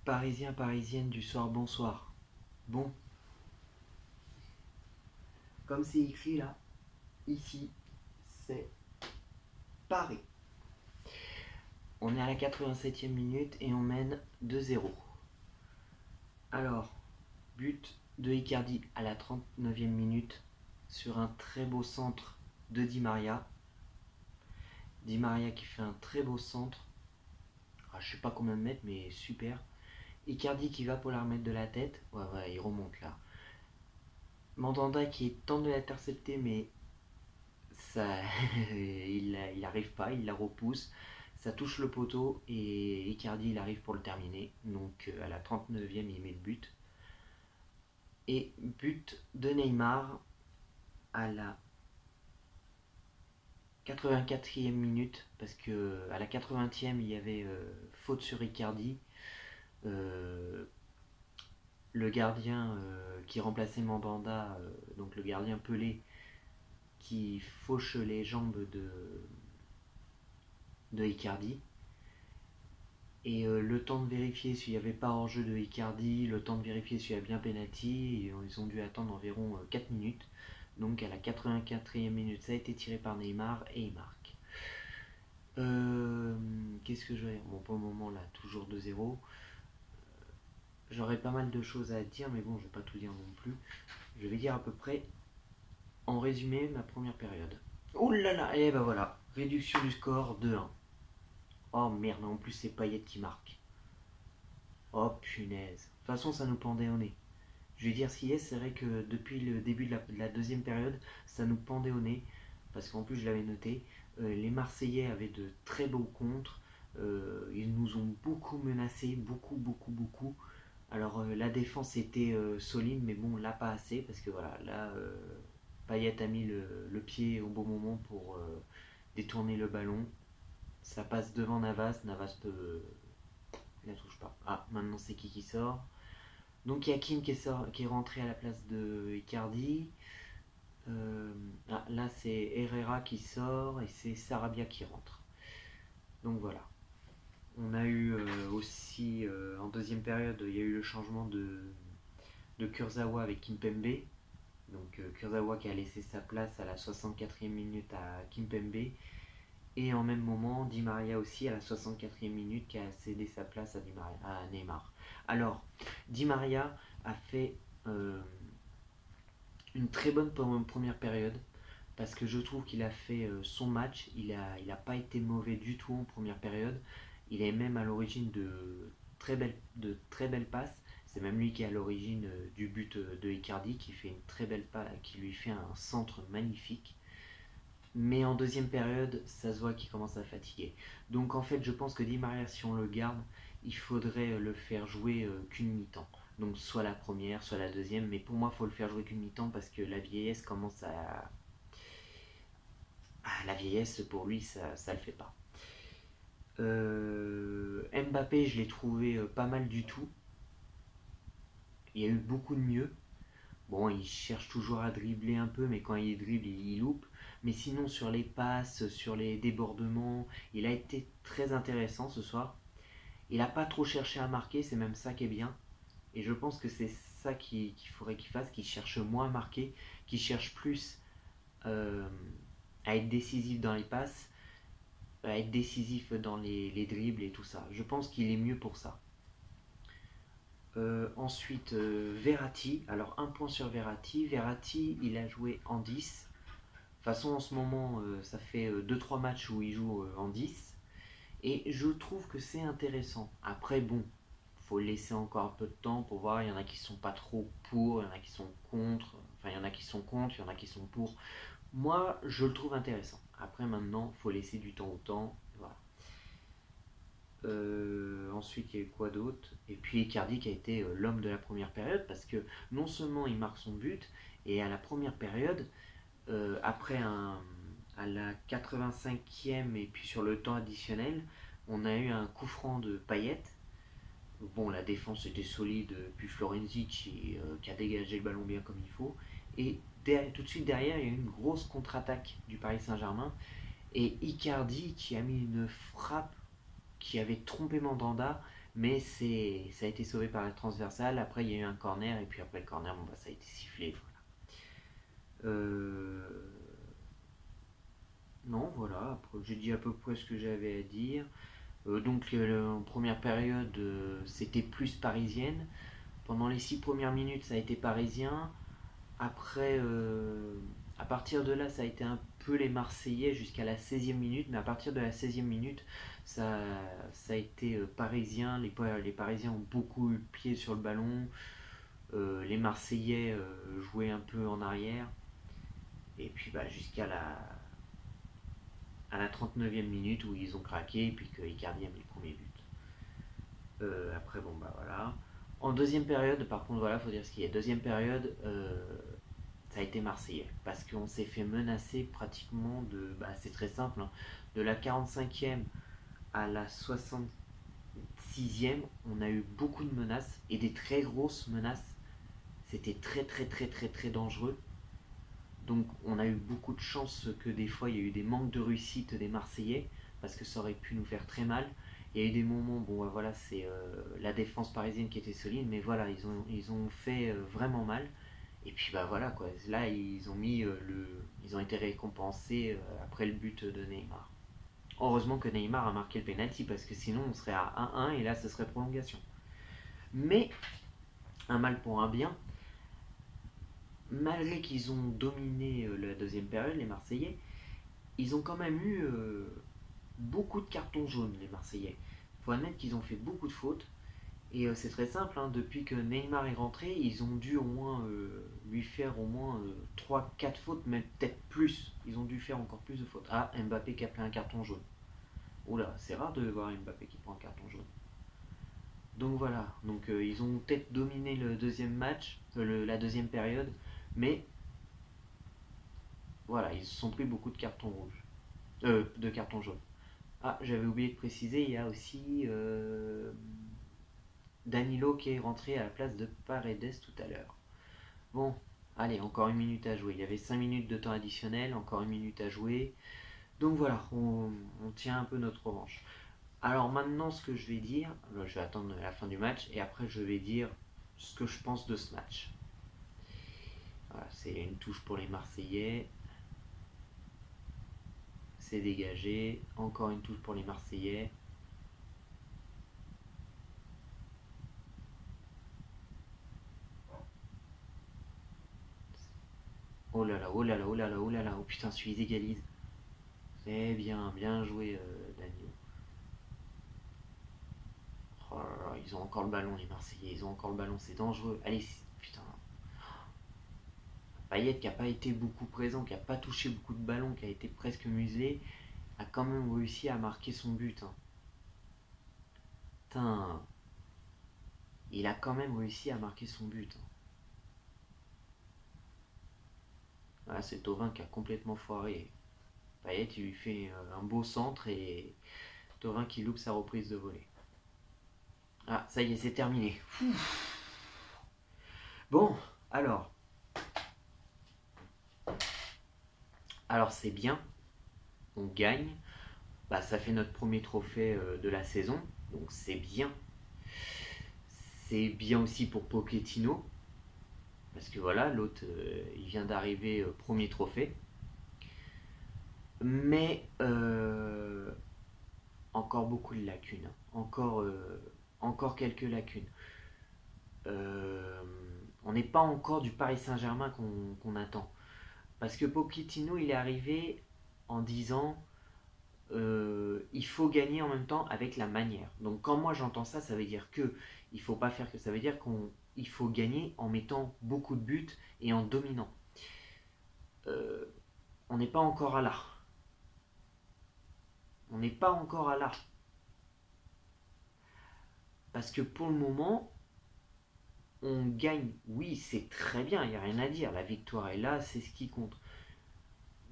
Parisiens, parisiennes du soir, bonsoir. Bon, comme c'est écrit là, ici, c'est Paris. On est à la 87e minute et on mène 2-0. Alors, but de Icardi à la 39e minute sur un très beau centre de Di Maria. Di Maria qui fait un très beau centre. Je sais pas combien de mètres, mais super. Icardi qui va pour la remettre de la tête. Ouais, il remonte là. Mandanda qui tente de l'intercepter, mais ça, il n'arrive pas, il la repousse. Ça touche le poteau et Icardi il arrive pour le terminer. Donc à la 39e, il met le but. Et but de Neymar à la 84e minute, parce que à la 80e, il y avait faute sur Icardi. Le gardien qui remplaçait Mandanda, donc le gardien Pelé, qui fauche les jambes de Icardi. Et le temps de vérifier s'il n'y avait pas hors-jeu de Icardi, le temps de vérifier s'il y a bien penalty, ils ont dû attendre environ 4 minutes. Donc à la 84e minute, ça a été tiré par Neymar et il marque. Qu'est-ce que je vais dire? Bon, pour le moment, là, toujours 2-0. J'aurais pas mal de choses à dire, mais bon, je vais pas tout dire non plus. Je vais dire à peu près, en résumé, ma première période. Oh là là, et ben voilà, réduction du score 2-1. Oh merde, en plus c'est Payet qui marque. Oh punaise. De toute façon, ça nous pendait au nez. Je vais dire si yes, c'est vrai que depuis le début de la deuxième période, ça nous pendait au nez. Parce qu'en plus, je l'avais noté, les Marseillais avaient de très beaux contres. Ils nous ont beaucoup menacés, beaucoup. Alors la défense était solide, mais bon, là pas assez. Parce que voilà, là, Payet a mis le pied au bon moment pour détourner le ballon. Ça passe devant Navas, Navas peut... Il la touche pas. Ah, maintenant c'est qui sort. Donc il y a Kim qui est rentré à la place de Icardi. Là c'est Herrera qui sort et c'est Sarabia qui rentre. Donc voilà. On a eu aussi en deuxième période, il y a eu le changement de Kurzawa avec Kimpembe. Donc Kurzawa qui a laissé sa place à la 64e minute à Kimpembe. Et en même moment, Di Maria aussi à la 64e minute qui a cédé sa place à Neymar. Alors, Di Maria a fait une très bonne première période parce que je trouve qu'il a fait son match. Il a pas été mauvais du tout en première période. Il est même à l'origine de très belles passes. C'est même lui qui est à l'origine du but de Icardi qui fait une très belle passe, qui lui fait un centre magnifique. Mais en deuxième période, ça se voit qu'il commence à fatiguer. Donc en fait, je pense que Di Maria, si on le garde, il faudrait le faire jouer qu'une mi-temps. Donc soit la première, soit la deuxième. Mais pour moi, il faut le faire jouer qu'une mi-temps parce que la vieillesse commence à... la vieillesse, pour lui, ça le fait pas. Mbappé, je l'ai trouvé pas mal du tout. Il y a eu beaucoup de mieux. Bon, il cherche toujours à dribbler un peu, mais quand il dribble, il loupe. Mais sinon, sur les passes, sur les débordements, il a été très intéressant ce soir. Il n'a pas trop cherché à marquer, c'est même ça qui est bien. Et je pense que c'est ça qu'il faudrait qu'il fasse, qu'il cherche moins à marquer, qu'il cherche plus à être décisif dans les passes, à être décisif dans les dribbles et tout ça. Je pense qu'il est mieux pour ça. Ensuite, Verratti. Alors, un point sur Verratti. Verratti, il a joué en 10. De toute façon, en ce moment, ça fait 2-3 matchs où il joue en 10. Et je trouve que c'est intéressant. Après, bon, faut laisser encore un peu de temps pour voir. Il y en a qui sont pas trop pour, il y en a qui sont contre. Enfin, il y en a qui sont contre, il y en a qui sont pour. Moi, je le trouve intéressant. Après, maintenant, faut laisser du temps au temps. Voilà. Ensuite, il y a eu quoi d'autre? Et puis Icardi qui a été l'homme de la première période parce que non seulement il marque son but, et à la première période, après à la 85e et puis sur le temps additionnel, on a eu un coup franc de Payet. Bon, la défense était solide, puis Florenzi qui a dégagé le ballon bien comme il faut. Et tout de suite derrière, il y a eu une grosse contre-attaque du Paris Saint-Germain. Et Icardi qui a mis une frappe qui avait trompé Mandanda, mais ça a été sauvé par la transversale. Après il y a eu un corner, et puis après le corner, bon, bah, ça a été sifflé. Voilà. Non, voilà, j'ai dit à peu près ce que j'avais à dire. Donc en première période, c'était plus parisienne. Pendant les 6 premières minutes, ça a été parisien. Après, à partir de là, ça a été un peu les Marseillais jusqu'à la 16e minute. Mais à partir de la 16e minute, ça a été parisien. Les Parisiens ont beaucoup eu le pied sur le ballon. Les Marseillais jouaient un peu en arrière. Et puis bah, jusqu'à la 39e minute où ils ont craqué et puis que Icardi a mis le premier but. Après, bon, bah voilà. En deuxième période, par contre, voilà, faut dire ce qu'il y a. Deuxième période, ça a été marseillais parce qu'on s'est fait menacer pratiquement de. Bah, c'est très simple, hein, de la 45e à la 66e, on a eu beaucoup de menaces et des très grosses menaces. C'était très, très, très, très, très dangereux. Donc on a eu beaucoup de chance que des fois il y a eu des manques de réussite des Marseillais parce que ça aurait pu nous faire très mal. Il y a eu des moments, bon voilà, c'est la défense parisienne qui était solide, mais voilà, ils ont fait vraiment mal. Et puis bah voilà quoi, là ils ont mis ils ont été récompensés après le but de Neymar. Heureusement que Neymar a marqué le penalty parce que sinon on serait à 1-1 et là ce serait prolongation. Mais un mal pour un bien, malgré qu'ils ont dominé la deuxième période, les Marseillais, ils ont quand même eu beaucoup de cartons jaunes, les Marseillais. Il faut admettre qu'ils ont fait beaucoup de fautes. Et c'est très simple, hein, depuis que Neymar est rentré, ils ont dû au moins lui faire au moins 3-4 fautes, mais peut-être plus. Ils ont dû faire encore plus de fautes. Ah, Mbappé qui a pris un carton jaune. Oula, c'est rare de voir Mbappé qui prend un carton jaune. Donc voilà, donc ils ont peut-être dominé le deuxième match, la deuxième période, mais voilà, ils se sont pris beaucoup de cartons rouges. De cartons jaunes. Ah, j'avais oublié de préciser, il y a aussi Danilo qui est rentré à la place de Paredes tout à l'heure. Bon, allez, encore 1 minute à jouer. Il y avait 5 minutes de temps additionnel, encore 1 minute à jouer. Donc voilà, on tient un peu notre revanche. Alors maintenant, ce que je vais dire, je vais attendre la fin du match et après je vais dire ce que je pense de ce match. Voilà, c'est une touche pour les Marseillais. C'est dégagé. Encore une touche pour les Marseillais. Oh là là, oh là là, oh là là, oh là là. Oh putain, celui-là égalise. C'est bien, bien joué, Daniel. Oh là là, ils ont encore le ballon, les Marseillais. Ils ont encore le ballon, c'est dangereux. Allez, putain. Payet qui n'a pas été beaucoup présent, qui n'a pas touché beaucoup de ballons, qui a été presque muselé, a quand même réussi à marquer son but. Hein. Putain. Il a quand même réussi à marquer son but. Hein. Voilà, c'est Thauvin qui a complètement foiré. Payet, il lui fait un beau centre et Thauvin qui loupe sa reprise de volée. Ah, ça y est, c'est terminé. Bon, alors. Alors c'est bien, on gagne. Bah, ça fait notre premier trophée de la saison, donc c'est bien. C'est bien aussi pour Pochettino, parce que voilà, l'autre, il vient d'arriver premier trophée. Mais encore beaucoup de lacunes, encore quelques lacunes. On n'est pas encore du Paris Saint-Germain qu'on attend. Parce que Pochettino, il est arrivé en disant il faut gagner en même temps avec la manière. Donc quand moi j'entends ça, ça veut dire que il faut pas faire que ça veut dire qu'il faut gagner en mettant beaucoup de buts et en dominant. On n'est pas encore à là. On n'est pas encore à là. Parce que pour le moment, on gagne. Oui, c'est très bien, il n'y a rien à dire. La victoire est là, c'est ce qui compte.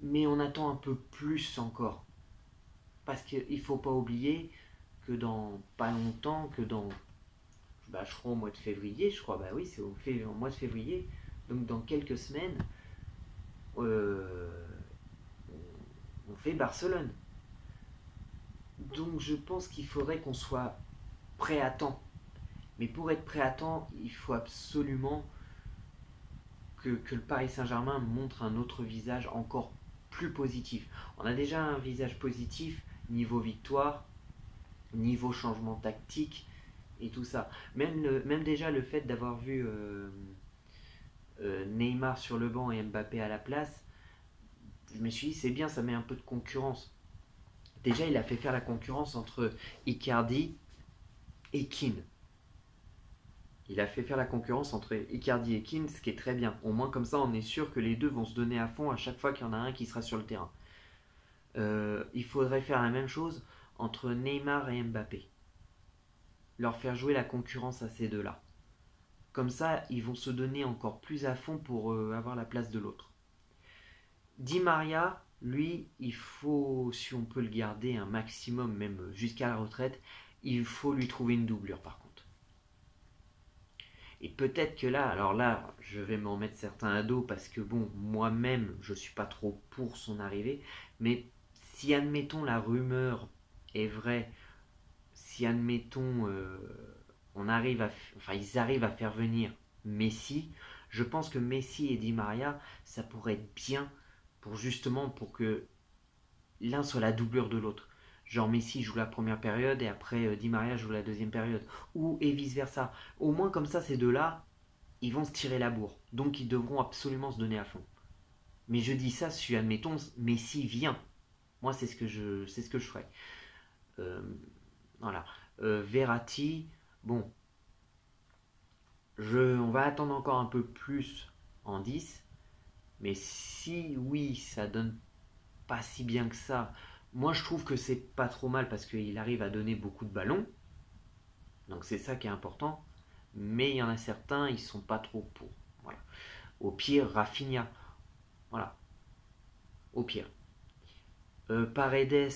Mais on attend un peu plus encore. Parce qu'il ne faut pas oublier que dans pas longtemps, que dans, je crois au mois de février, je crois, bah oui, c'est au mois de février, donc dans quelques semaines, on fait Barcelone. Donc je pense qu'il faudrait qu'on soit prêt à temps. Mais pour être prêt à temps, il faut absolument que le Paris Saint-Germain montre un autre visage encore plus positif. On a déjà un visage positif niveau victoire, niveau changement tactique et tout ça. Même déjà le fait d'avoir vu Neymar sur le banc et Mbappé à la place, je me suis dit c'est bien, ça met un peu de concurrence. Déjà il a fait faire la concurrence entre Icardi et Keane. Il a fait faire la concurrence entre Icardi et Keane, ce qui est très bien. Au moins comme ça, on est sûr que les deux vont se donner à fond à chaque fois qu'il y en a un qui sera sur le terrain. Il faudrait faire la même chose entre Neymar et Mbappé. Leur faire jouer la concurrence à ces deux-là. Comme ça, ils vont se donner encore plus à fond pour avoir la place de l'autre. Di Maria, lui, il faut, si on peut le garder un maximum, même jusqu'à la retraite, il faut lui trouver une doublure par contre. Et peut-être que là, alors là, je vais m'en mettre certains à dos parce que bon, moi-même, je suis pas trop pour son arrivée. Mais si admettons la rumeur est vraie, si admettons on arrive à, enfin ils arrivent à faire venir Messi, je pense que Messi et Di Maria, ça pourrait être bien pour justement pour que l'un soit la doublure de l'autre. Genre Messi joue la première période et après Di Maria joue la deuxième période. Ou et vice versa. Au moins comme ça, ces deux-là, ils vont se tirer la bourre. Donc ils devront absolument se donner à fond. Mais je dis ça si, admettons, Messi vient. Moi, c'est ce que je ferais. Euh, voilà. Verratti, bon, on va attendre encore un peu plus en 10. Mais si oui, ça donne pas si bien que ça. Moi, je trouve que c'est pas trop mal parce qu'il arrive à donner beaucoup de ballons. Donc c'est ça qui est important. Mais il y en a certains, ils sont pas trop pour. Voilà. Au pire, Rafinha. Voilà. Au pire. Paredes,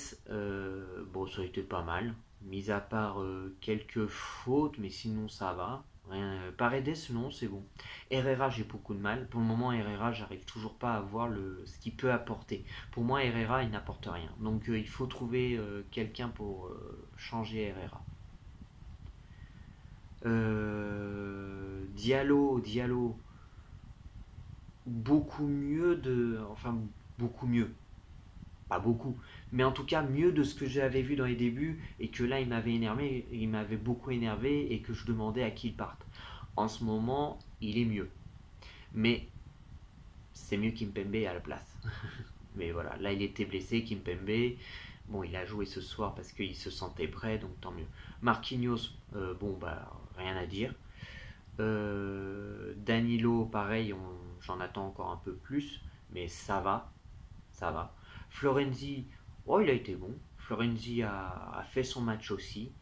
bon, ça a été pas mal. Mis à part quelques fautes, mais sinon ça va. Paredes, non, c'est bon. Herrera, j'ai beaucoup de mal. Pour le moment, Herrera, j'arrive toujours pas à voir ce qu'il peut apporter. Pour moi, Herrera, il n'apporte rien. Donc, il faut trouver quelqu'un pour changer Herrera. Diallo, beaucoup mieux enfin, beaucoup mieux. Pas beaucoup, mais en tout cas mieux de ce que j'avais vu dans les débuts et que là il m'avait beaucoup énervé et que je demandais à qui il parte. En ce moment, il est mieux. Mais c'est mieux Kimpembe à la place. Mais voilà, là il était blessé, Kimpembe. Bon, il a joué ce soir parce qu'il se sentait prêt, donc tant mieux. Marquinhos, bon, bah, rien à dire. Danilo, pareil, j'en attends encore un peu plus, mais ça va, ça va. Florenzi, oh, il a été bon. Florenzi a fait son match aussi.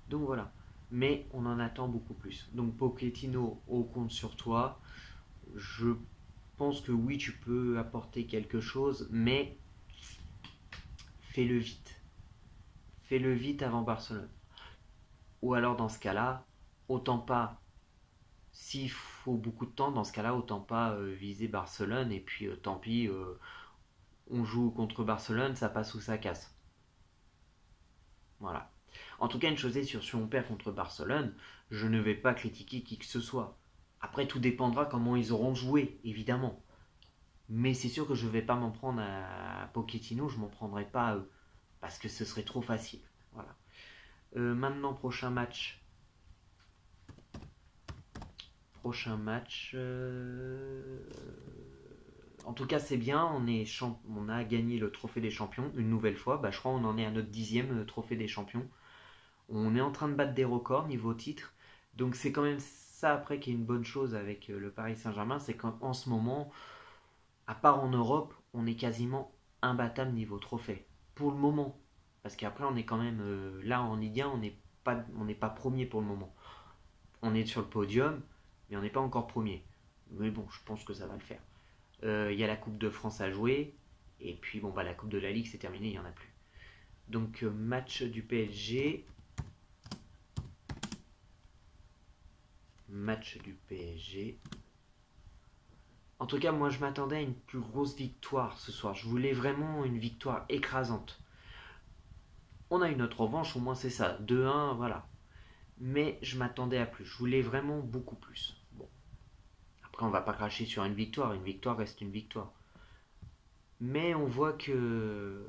Donc voilà. Mais on en attend beaucoup plus. Donc Pochettino, on compte sur toi. Je pense que oui, tu peux apporter quelque chose, mais fais-le vite. Fais-le vite avant Barcelone. Ou alors dans ce cas-là, autant pas. S'il faut beaucoup de temps, dans ce cas-là, autant pas viser Barcelone et puis tant pis, on joue contre Barcelone, ça passe ou ça casse. Voilà. En tout cas, une chose est sûre, si on perd contre Barcelone, je ne vais pas critiquer qui que ce soit. Après, tout dépendra comment ils auront joué, évidemment. Mais c'est sûr que je ne vais pas m'en prendre à Pochettino, je ne m'en prendrai pas à eux. Parce que ce serait trop facile. Voilà. Maintenant, prochain match. En tout cas, c'est bien. On a gagné le trophée des champions une nouvelle fois. Bah, je crois qu'on en est à notre 10e trophée des champions. On est en train de battre des records niveau titre. Donc c'est quand même ça après qui est une bonne chose avec le Paris Saint-Germain. C'est qu'en ce moment, à part en Europe, on est quasiment imbattable niveau trophée. Pour le moment. Parce qu'après, on est quand même là en Ligue 1, on n'est pas premier pour le moment. On est sur le podium, mais on n'est pas encore premier. Mais bon, je pense que ça va le faire. Il y a la Coupe de France à jouer. Et puis, bon, bah, la Coupe de la Ligue, c'est terminé, il n'y en a plus. Donc, match du PSG. Match du PSG. En tout cas, moi, je m'attendais à une plus grosse victoire ce soir. Je voulais vraiment une victoire écrasante. On a eu notre revanche, au moins c'est ça. 2-1, voilà. mais je m'attendais à plus. Je voulais vraiment beaucoup plus. Bon, après on va pas cracher sur une victoire reste une victoire. Mais on voit que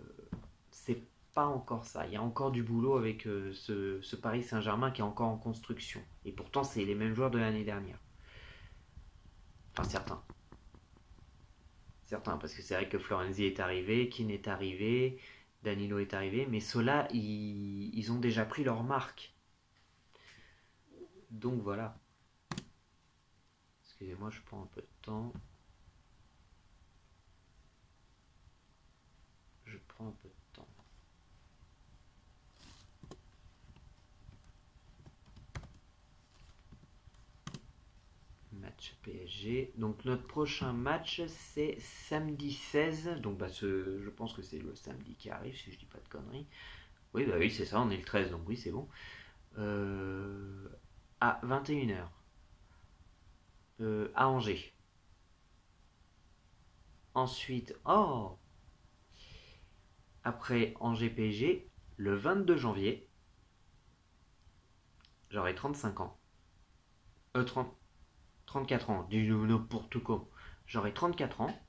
c'est pas encore ça. Il y a encore du boulot avec ce Paris Saint-Germain qui est encore en construction. Et pourtant, c'est les mêmes joueurs de l'année dernière. Enfin, certains. Certains, parce que c'est vrai que Florenzi est arrivé, Keane est arrivé, Danilo est arrivé, mais ceux-là, ils ont déjà pris leur marque. Donc voilà. Excusez-moi, je prends un peu de temps. Je prends un peu de temps. Match PSG. Donc notre prochain match, c'est samedi 16. Donc je pense que c'est le samedi qui arrive, si je dis pas de conneries. Oui, bah oui, c'est ça, on est le 13, donc oui, c'est bon. À 21h. À Angers. Ensuite, après Angers PSG, le 22 janvier, j'aurai 35 ans. 34 ans, dis n'importe quoi. J'aurai 34 ans.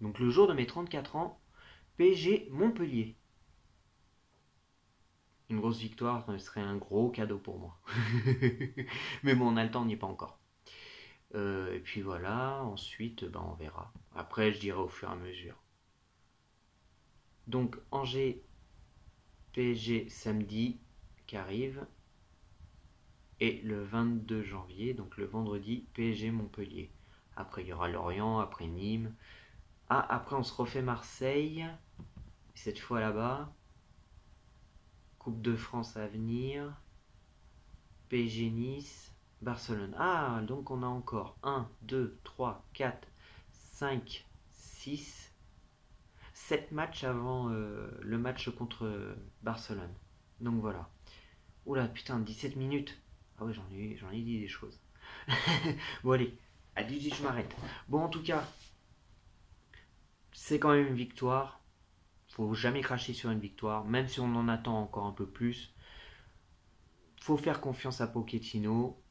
Donc le jour de mes 34 ans, PSG Montpellier. Une grosse victoire serait un gros cadeau pour moi. Mais bon, on a le temps, on n'y est pas encore. Et puis voilà, ensuite, on verra. Après, je dirai au fur et à mesure. Donc Angers PSG samedi qui arrive. Et le 22 janvier, donc le vendredi, PSG Montpellier. Après, il y aura Lorient, après Nîmes. Ah, après, on se refait Marseille. Cette fois là-bas. Coupe de France à venir. PSG Nice. Barcelone. Ah, donc on a encore 1, 2, 3, 4, 5, 6, 7 matchs avant le match contre Barcelone. Donc voilà. Oula, putain, 17 minutes. Ah ouais, j'en ai dit des choses. Bon, allez, à 18, je m'arrête. Bon, en tout cas, c'est quand même une victoire. Faut jamais cracher sur une victoire, même si on en attend encore un peu plus. Faut faire confiance à Pochettino.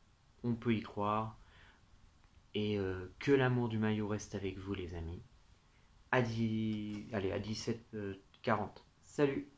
On peut y croire. Et que l'amour du maillot reste avec vous, les amis. Allez, à 17h40. Salut!